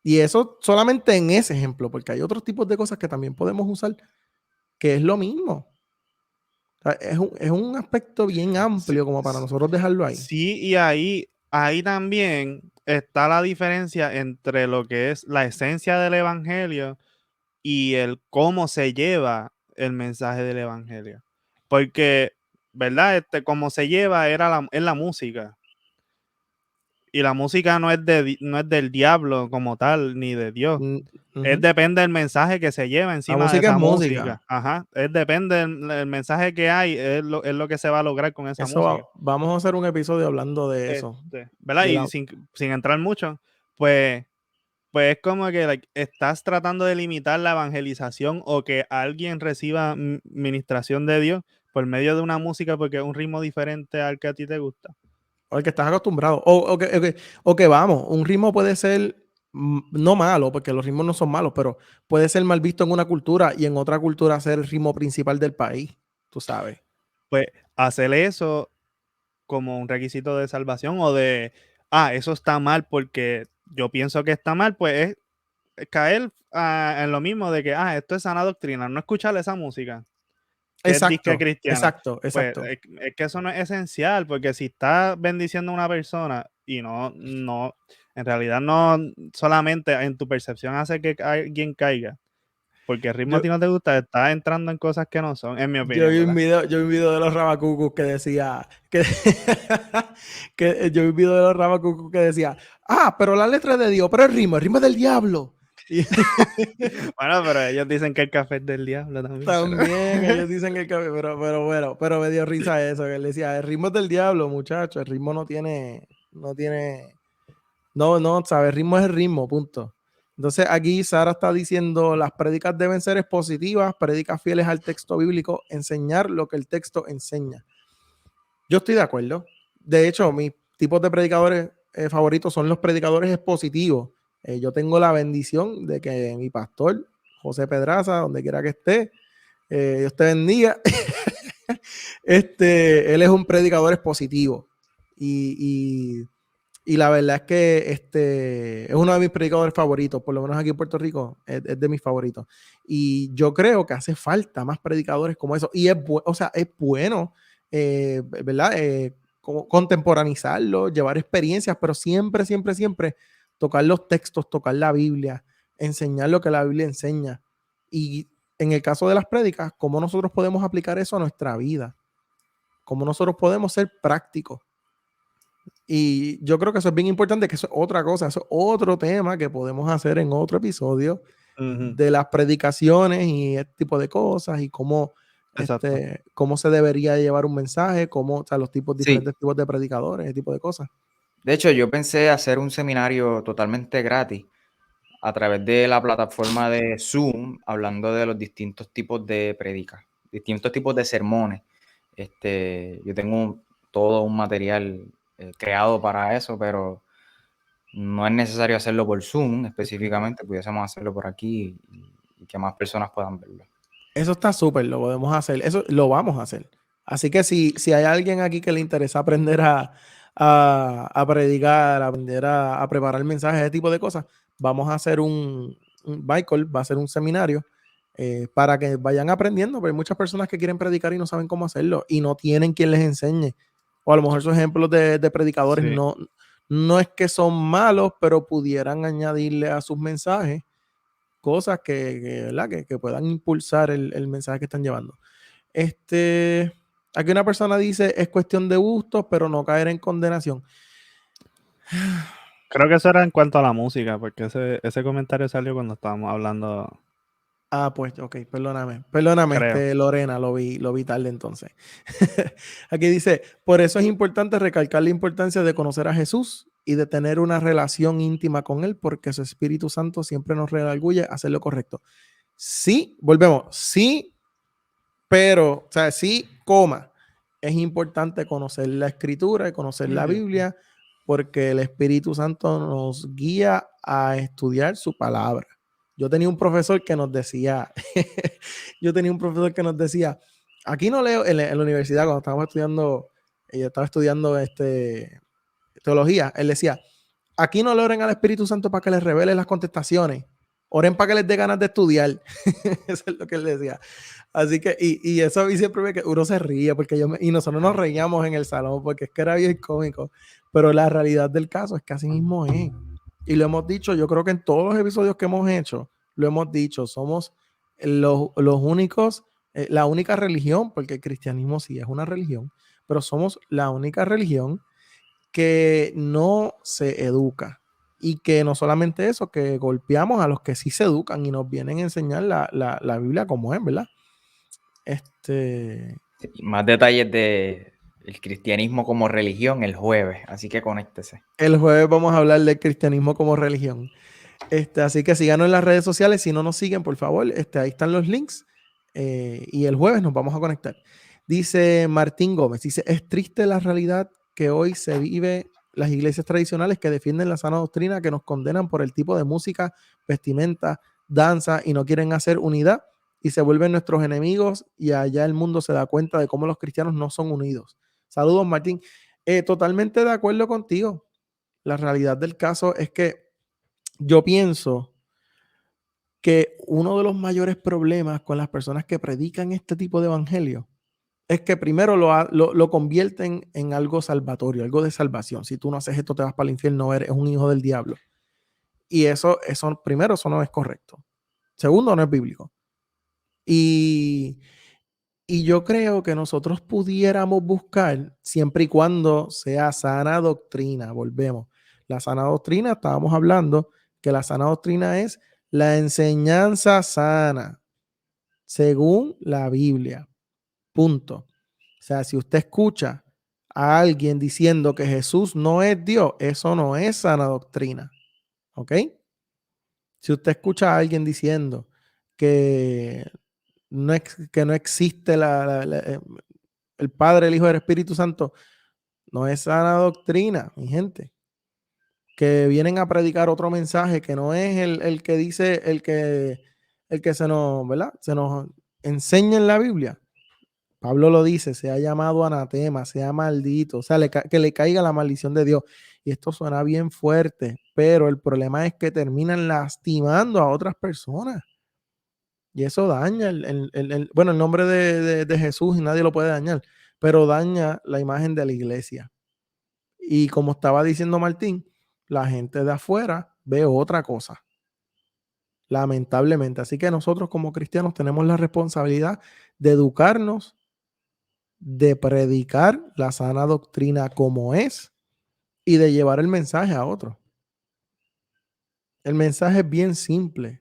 Y eso solamente en ese ejemplo, porque hay otros tipos de cosas que también podemos usar, que es lo mismo. O sea, es un aspecto bien amplio como para nosotros dejarlo ahí. Sí, y ahí también está la diferencia entre lo que es la esencia del evangelio y el cómo se lleva el mensaje del evangelio. Porque, ¿verdad? Cómo se lleva es la música. Y la música no es del diablo como tal, ni de Dios. Depende del mensaje que se lleva encima de esa música. Ajá. Depende del mensaje que hay, es lo que se va a lograr con esa música. Vamos a hacer un episodio hablando de eso. ¿Verdad? Y sin entrar mucho, pues es como que estás tratando de limitar la evangelización o que alguien reciba ministración de Dios por medio de una música porque es un ritmo diferente al que a ti te gusta. O el que estás acostumbrado. O que vamos, un ritmo puede ser no malo, porque los ritmos no son malos, pero puede ser mal visto en una cultura y en otra cultura ser el ritmo principal del país, tú sabes. Pues hacer eso como un requisito de salvación o de, eso está mal porque yo pienso que está mal, pues es caer en lo mismo de que, esto es sana doctrina, no escuchar esa música. Que es disque cristiana. Exacto. Pues es que eso no es esencial, porque si estás bendiciendo a una persona y no, en realidad no solamente en tu percepción hace que alguien caiga, porque el ritmo a ti no te gusta, estás entrando en cosas que no son, en mi opinión. Yo vi un video de los Rabacucus que decía yo vi un video de los Rabacucus que decía, pero la letra es de Dios, pero el ritmo es del diablo. Bueno, pero ellos dicen que el café es del diablo también. También ellos dicen que el café, pero bueno, pero me dio risa eso, que él decía, el ritmo es del diablo, muchacho, el ritmo no, ¿sabes? El ritmo es el ritmo, punto. Entonces aquí Sara está diciendo, las prédicas deben ser expositivas, prédicas fieles al texto bíblico, enseñar lo que el texto enseña. Yo estoy de acuerdo. De hecho, mis tipos de predicadores favoritos son los predicadores expositivos. Yo tengo la bendición de que mi pastor, José Pedraza, donde quiera que esté, Dios te bendiga. Él es un predicador expositivo. Y la verdad es que es uno de mis predicadores favoritos, por lo menos aquí en Puerto Rico, es de mis favoritos. Y yo creo que hace falta más predicadores como eso. Y es bueno, ¿verdad? Contemporanizarlo, llevar experiencias, pero siempre, siempre, siempre tocar los textos, tocar la Biblia, enseñar lo que la Biblia enseña. Y en el caso de las prédicas, ¿cómo nosotros podemos aplicar eso a nuestra vida? ¿Cómo nosotros podemos ser prácticos? Y yo creo que eso es bien importante, que eso es otra cosa, eso es otro tema que podemos hacer en otro episodio de las predicaciones y este tipo de cosas y cómo se debería llevar un mensaje, los diferentes tipos de predicadores, ese tipo de cosas. De hecho, yo pensé hacer un seminario totalmente gratis a través de la plataforma de Zoom, hablando de los distintos tipos de predicas, distintos tipos de sermones. Yo tengo todo un material creado para eso, pero no es necesario hacerlo por Zoom específicamente, pudiésemos hacerlo por aquí y que más personas puedan verlo. Eso está súper, lo podemos hacer, eso lo vamos a hacer. Así que si hay alguien aquí que le interesa aprender a predicar, aprender a preparar mensajes, ese tipo de cosas, vamos a hacer Michael va a hacer un seminario para que vayan aprendiendo, porque hay muchas personas que quieren predicar y no saben cómo hacerlo y no tienen quien les enseñe. O a lo mejor esos ejemplos de predicadores Sí. no es que son malos, pero pudieran añadirle a sus mensajes cosas ¿verdad? Que puedan impulsar el mensaje que están llevando. Aquí una persona dice, es cuestión de gustos, pero no caer en condenación. Creo que eso era en cuanto a la música, porque ese comentario salió cuando estábamos hablando. Ah, pues, ok, perdóname, Creo. Lorena, lo vi tarde entonces. Aquí dice, por eso es importante recalcar la importancia de conocer a Jesús y de tener una relación íntima con Él, porque su Espíritu Santo siempre nos redarguye a hacer lo correcto. Sí, volvemos, sí, pero, o sea, sí, coma, es importante conocer la Escritura y conocer la Biblia, porque el Espíritu Santo nos guía a estudiar su palabra. Yo tenía un profesor que nos decía, aquí no leo, en la universidad cuando estábamos estudiando, yo estaba estudiando teología, él decía, aquí no le oren al Espíritu Santo para que les revele las contestaciones, oren para que les dé ganas de estudiar. Eso es lo que él decía. Así que, y eso a mí siempre me que uno se ríe, porque y nosotros nos reíamos en el salón, porque es que era bien cómico, pero la realidad del caso es que así mismo es. Y lo hemos dicho, yo creo que en todos los episodios que hemos hecho, lo hemos dicho, somos los únicos, la única religión, porque el cristianismo sí es una religión, pero somos la única religión que no se educa. Y que no solamente eso, que golpeamos a los que sí se educan y nos vienen a enseñar la Biblia como es, ¿verdad? Más detalles de el cristianismo como religión el jueves, así que conéctese. El jueves vamos a hablar del cristianismo como religión. Así que síganos en las redes sociales. Si no nos siguen, por favor, ahí están los links. Y el jueves nos vamos a conectar. Dice Martín Gómez, dice, es triste la realidad que hoy se vive las iglesias tradicionales que defienden la sana doctrina, que nos condenan por el tipo de música, vestimenta, danza y no quieren hacer unidad y se vuelven nuestros enemigos y allá el mundo se da cuenta de cómo los cristianos no son unidos. Saludos, Martín. Totalmente de acuerdo contigo. La realidad del caso es que yo pienso que uno de los mayores problemas con las personas que predican este tipo de evangelio es que primero lo convierten en algo salvatorio, algo de salvación. Si tú no haces esto, te vas para el infierno, eres un hijo del diablo. Y primero, eso no es correcto. Segundo, no es bíblico. Y yo creo que nosotros pudiéramos buscar, siempre y cuando sea sana doctrina, volvemos. La sana doctrina, estábamos hablando que la sana doctrina es la enseñanza sana, según la Biblia. Punto. O sea, si usted escucha a alguien diciendo que Jesús no es Dios, eso no es sana doctrina. ¿Ok? Si usted escucha a alguien diciendo que que no existe el Padre, el Hijo y el Espíritu Santo, no es sana doctrina, mi gente. Que vienen a predicar otro mensaje que no es el que dice, el que se nos, ¿verdad? Se nos enseña en la Biblia. Pablo lo dice, se ha llamado anatema, sea maldito, o sea, que le caiga la maldición de Dios. Y esto suena bien fuerte, pero el problema es que terminan lastimando a otras personas. Y eso daña bueno, el nombre de Jesús y nadie lo puede dañar, pero daña la imagen de la iglesia. Y como estaba diciendo Martín, la gente de afuera ve otra cosa, lamentablemente. Así que nosotros como cristianos tenemos la responsabilidad de educarnos, de predicar la sana doctrina como es y de llevar el mensaje a otros. El mensaje es bien simple.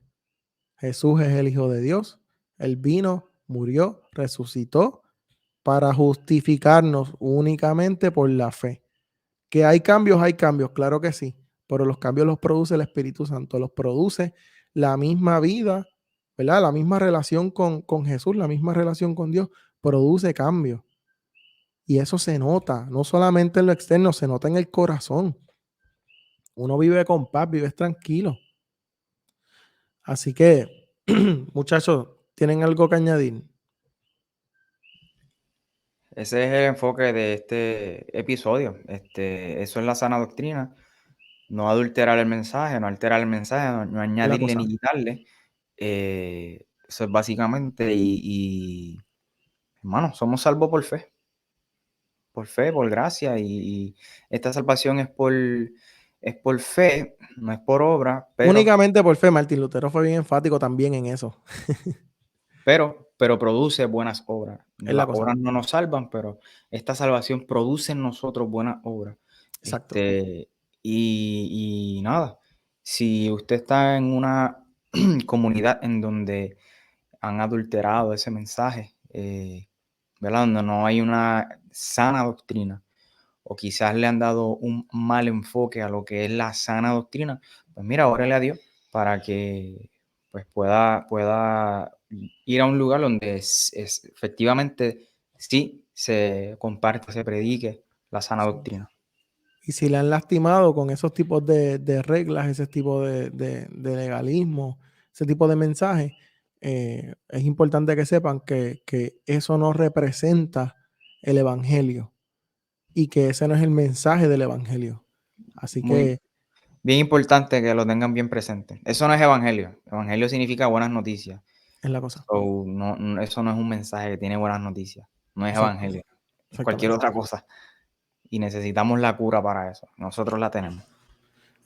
Jesús es el Hijo de Dios. Él vino, murió, resucitó para justificarnos únicamente por la fe. Que hay cambios, claro que sí, pero los cambios los produce el Espíritu Santo, los produce la misma vida, ¿verdad? La misma relación con Jesús, la misma relación con Dios, produce cambios. Y eso se nota, no solamente en lo externo, se nota en el corazón. Uno vive con paz, vive tranquilo. Así que, muchachos, ¿tienen algo que añadir? Ese es el enfoque de este episodio. Eso es la sana doctrina. No adulterar el mensaje, no alterar el mensaje, no Es la añadirle cosa. ni quitarle. Eso es básicamente, y hermano, somos salvos por fe, por gracia, y esta salvación es por fe, no es por obra, Únicamente por fe. Martín Lutero fue bien enfático también en eso. pero produce buenas obras. Es la Las cosa. obras no nos salvan, pero esta salvación produce en nosotros buenas obras. Exacto. Y nada, si usted está en una comunidad en donde han adulterado ese mensaje, ¿verdad? Donde no hay una sana doctrina, o quizás le han dado un mal enfoque a lo que es la sana doctrina, pues mira, órale a Dios para que pues pueda ir a un lugar donde efectivamente sí se comparte, se predique la sana doctrina. Y si le han lastimado con esos tipos de reglas, ese tipo de legalismo, ese tipo de mensajes, es importante que sepan que eso no representa el evangelio y que ese no es el mensaje del evangelio. Así Muy que bien importante que lo tengan bien presente. Eso no es evangelio. Evangelio significa buenas noticias. es la cosa. So, eso no es un mensaje que tiene buenas noticias. No es Exacto. evangelio. Es cualquier Exactamente. otra cosa. Y necesitamos la cura para eso. Nosotros la tenemos.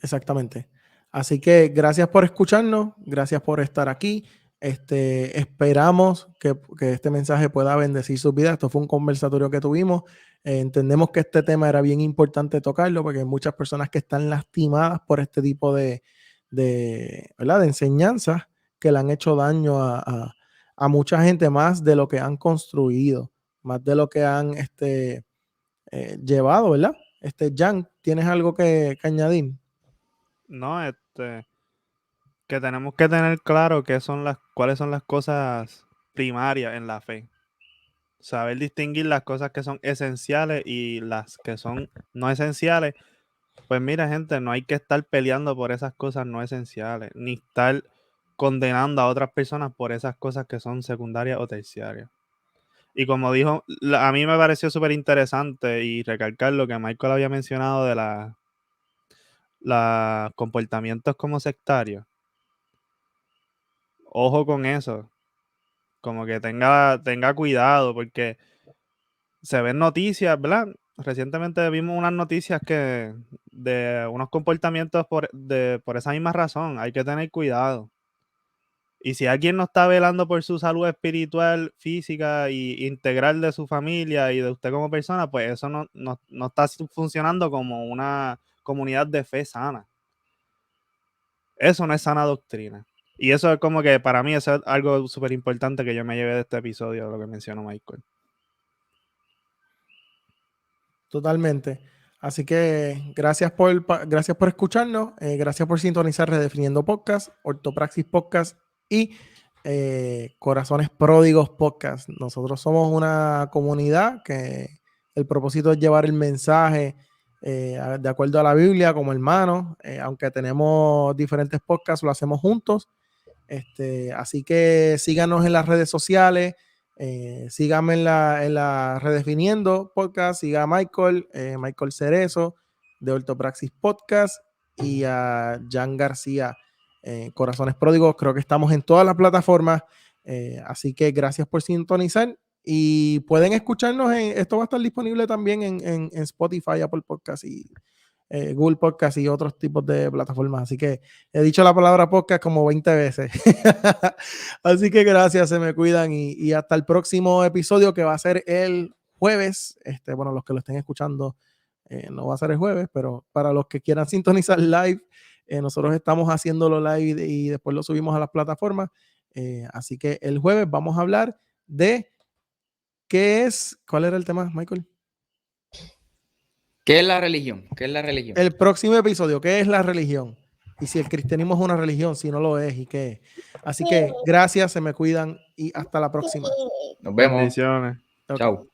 Exactamente. Así que gracias por escucharnos, gracias por estar aquí. Esperamos que este mensaje pueda bendecir sus vidas. Esto fue un conversatorio que tuvimos. Entendemos que este tema era bien importante tocarlo porque hay muchas personas que están lastimadas por este tipo ¿verdad? De enseñanzas que le han hecho daño a mucha gente, más de lo que han construido, más de lo que han llevado, ¿verdad? Jan, ¿tienes algo que añadir? No, que tenemos que tener claro cuáles son las cosas primarias en la fe. Saber distinguir las cosas que son esenciales y las que son no esenciales. Pues mira, gente, no hay que estar peleando por esas cosas no esenciales, ni estar condenando a otras personas por esas cosas que son secundarias o terciarias. Y como dijo, a mí me pareció súper interesante y recalcar lo que Michael había mencionado de los comportamientos como sectarios. Ojo con eso. Como que tenga cuidado, porque se ven noticias, ¿verdad? Recientemente vimos unas noticias de unos comportamientos por esa misma razón. Hay que tener cuidado. Y si alguien no está velando por su salud espiritual, física y integral de su familia y de usted como persona, pues eso no está funcionando como una comunidad de fe sana. Eso no es sana doctrina. Y eso es como que para mí eso es algo súper importante que yo me llevé de este episodio, lo que mencionó Michael. Totalmente. Así que gracias por escucharnos, gracias por sintonizar Redefiniendo Podcast, Ortopraxis Podcast y Corazones Pródigos Podcast. Nosotros somos una comunidad que el propósito es llevar el mensaje de acuerdo a la Biblia como hermanos, aunque tenemos diferentes podcasts, lo hacemos juntos. Así que síganos en las redes sociales. Síganme en la Redefiniendo Podcast, siga a Michael Cerezo de Ortopraxis Podcast y a Jan García, Corazones Pródigos. Creo que estamos en todas las plataformas, así que gracias por sintonizar y pueden escucharnos. Esto va a estar disponible también en Spotify, Apple Podcast y Google Podcast y otros tipos de plataformas. Así que he dicho la palabra podcast como 20 veces. Así que gracias, se me cuidan y hasta el próximo episodio que va a ser el jueves. Bueno, los que lo estén escuchando no va a ser el jueves, pero para los que quieran sintonizar live, nosotros estamos haciéndolo live y después lo subimos a las plataformas. Así que el jueves vamos a hablar de ¿cuál era el tema, Michael? ¿Qué es la religión? ¿Qué es la religión? El próximo episodio, ¿qué es la religión? Y si el cristianismo es una religión, si no lo es, ¿y qué es? Así que gracias, se me cuidan y hasta la próxima. Nos vemos. Bendiciones. Okay. Chao.